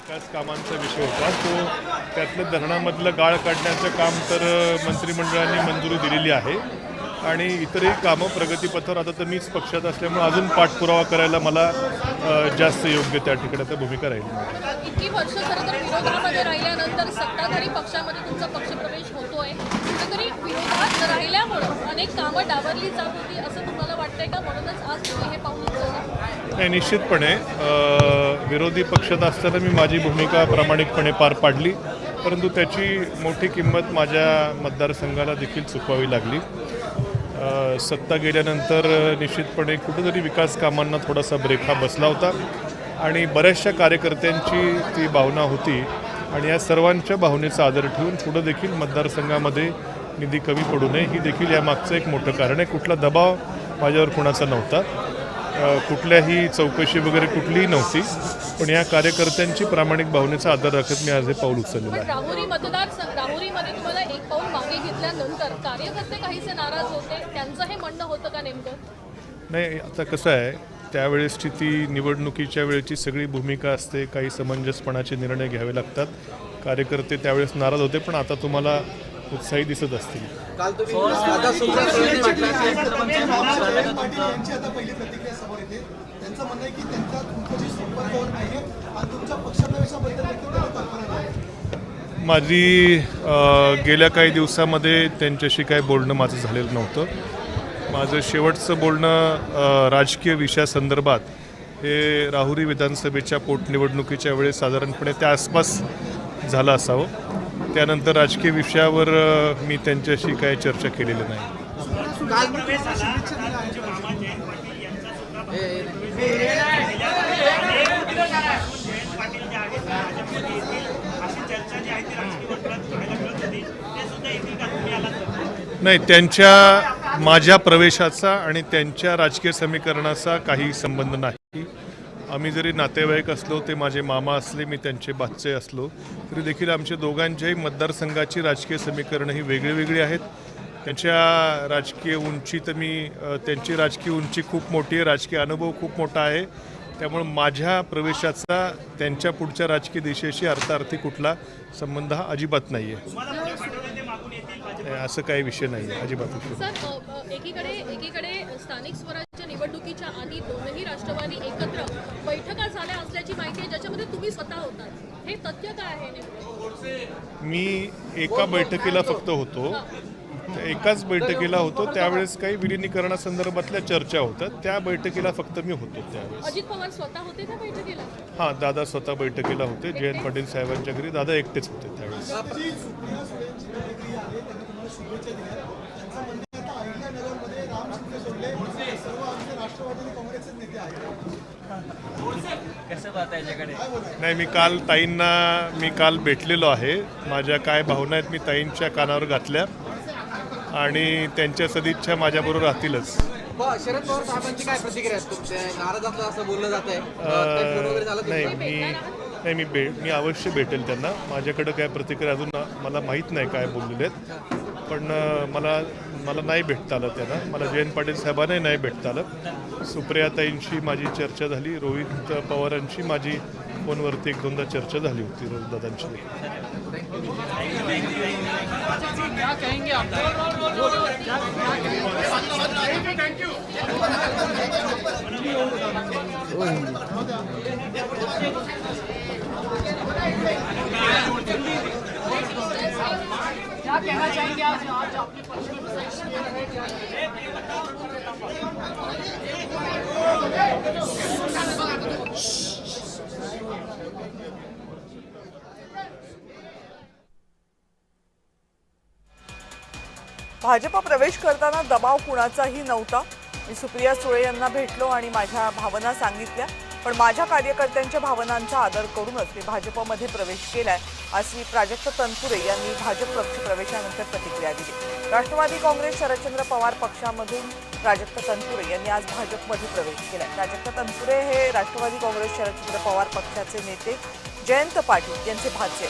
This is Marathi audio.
विकास कामांचा विषय होता तो त्यातलं धरणामधलं गाळ काढण्याचं काम तर मंत्रिमंडळाने मंजुरी दिलेली आहे आणि इतरही कामं प्रगतीपथावर. आता तर मीच पक्षात असल्यामुळे अजून पाठपुरावा करायला मला जास्त योग्य त्या ठिकाणी आता भूमिका राहील. इतकी वर्ष खरं तर विरोधामध्ये राहिल्यानंतर सत्ताधारी पक्षामध्ये तुमचा पक्षप्रवेश होतोय, कुठेतरी विरोधात राहिल्यामुळं अनेक कामं डावरली जात होती असं तुम्हाला वाटतंय का? म्हणूनच आज तुम्ही हे पाऊल उचललं? नाही, निश्चितपणे विरोधी पक्षात असताना मी माझी भूमिका प्रामाणिकपणे पार पाडली, परंतु त्याची मोठी किंमत माझ्या मतदारसंघाला देखील चुकवावी लागली. सत्ता गेल्यानंतर निश्चितपणे कुठेतरी विकास कामांना थोडासा ब्रेक हा बसला होता आणि बऱ्याचशा कार्यकर्त्यांची ती भावना होती आणि या सर्वांच्या भावनेचा आदर ठेवून पुढं देखील मतदारसंघामध्ये निधी कमी पडू नये ही देखील यामागचं एक मोठं कारण आहे. कुठला दबाव माझ्यावर कोणाचा नव्हता, कुठल्याही चौकशी वगैरे कुठलीही नव्हती, पण या कार्यकर्त्यांची प्रामाणिक भावनेचा आदर राखत मी आज हे पाऊल उचललेलं आहे. राहुरीमध्ये तुम्हाला एक पाऊल मागे घेतल्यानंतर कार्यकर्ते काहीसे नाराज होते, त्यांचं हे म्हणणं होतं का नेमकं? नाही, आता कसं आहे, त्यावेळेसची ती निवडणुकीच्या वेळेची सगळी भूमिका असते, काही समंजसपणाचे निर्णय घ्यावे लागतात. कार्यकर्ते त्यावेळेस नाराज होते, पण आता तुम्हाला उत्साही दिसत असतील. काल तुम्ही माझी गेल्या काही दिवसामध्ये त्यांच्याशी काही बोलणं माझं झालेलं नव्हतं. माझं शेवटचं बोलणं राजकीय विषयासंदर्भात हे राहुरी विधानसभेच्या पोटनिवडणुकीच्या वेळेस साधारणपणे त्या आसपास झालं असावं. त्यानंतर राजकीय विषयावर मी त्यांच्याशी काही चर्चा केलेली नाही. नाही, त्यांच्या माझ्या प्रवेशाचा आणि त्यांच्या राजकीय समीकरणाचा काही संबंध नाही. आम्ही जरी नातेवाईक असलो, ते माझे मामा असले, मी त्यांचे बाचे असलो, तरी देखील आमच्या दोघांच्याही मतदारसंघाची राजकीय समीकरणं ही वेगळी आहेत. त्यांच्या राजकीय उंची तर त्यांची राजकीय उंची खूप मोठी आहे, राजकीय अनुभव खूप मोठा आहे. त्यामुळे माझ्या प्रवेशाचा त्यांच्या पुढच्या राजकीय दिशेशी अर्थार्थी कुठला संबंध हा अजिबात नाही आहे. असं काही विषय नाही आहे, अजिबात. सर, एकीकडे स्थानिक स्वराज्य निवडणुकीच्या आधी दोनही राष्ट्रवादी एकत्र बैठका झाल्या असल्याची माहिती आहे, ज्याच्यामध्ये तुम्ही स्वतः होतात. हे तथ्य काय आहे? मी एका बैठकीला फक्त होतो, एकाच बैठकीला होतो. त्यावेळेस काही विलिनीकरणासंदर्भातल्या चर्चा होत्या, त्या बैठकीला फक्त मी होतो त्यावेळेस. अजित पवार स्वतः होते त्या बैठकीला? हां, दादा स्वतः बैठकीला होते. जयंत पाटील साहेबांच्या घरी दादा एकटेच होते त्यावेळेस. नाही, मी काल भेटलेलो आहे. माझ्या काय भावना आहेत मी ताईंच्या कानावर घातल्या आणि त्यांच्या सदिच्छा माझ्याबरोबर राहतीलच. शरद पवार साहेबांची काय प्रतिक्रिया नाराज असं बोललं जात आहे? नाही, मी अवश्य भेटेल त्यांना. माझ्याकडे काय प्रतिक्रिया अजून मला माहीत नाही काय बोललेले आहेत, पण मला नाही भेटता आलं त्यांना. मला जयंत पाटील साहेबांनाही नाही भेटता आलं. सुप्रियाताईंशी माझी चर्चा झाली, रोहित पवारांशी माझी फोनवरती एक दोनदा चर्चा झाली होती, रोहितदादांची. क्या कहना चाहेंगे आज आपने भाजप प्रवेश करताना दबाव कुणाचाही नव्हता. मी सुप्रिया सुळे यांना भेटलो आणि माझ्या भावना सांगितल्या, पण माझ्या कार्यकर्त्यांच्या भावनांचा आदर करूनच मी भाजपमध्ये प्रवेश केलाय, अशी प्राजक्त तनपुरे यांनी भाजप पक्ष प्रवेशानंतर प्रतिक्रिया दिली. राष्ट्रवादी काँग्रेस शरदचंद्र पवार पक्षामधून प्राजक्त तनपुरे यांनी आज भाजपमध्ये प्रवेश केलाय. प्राजक्त तनपुरे हे राष्ट्रवादी काँग्रेस शरदचंद्र पवार पक्षाचे नेते जयंत पाटील यांचे भाचे.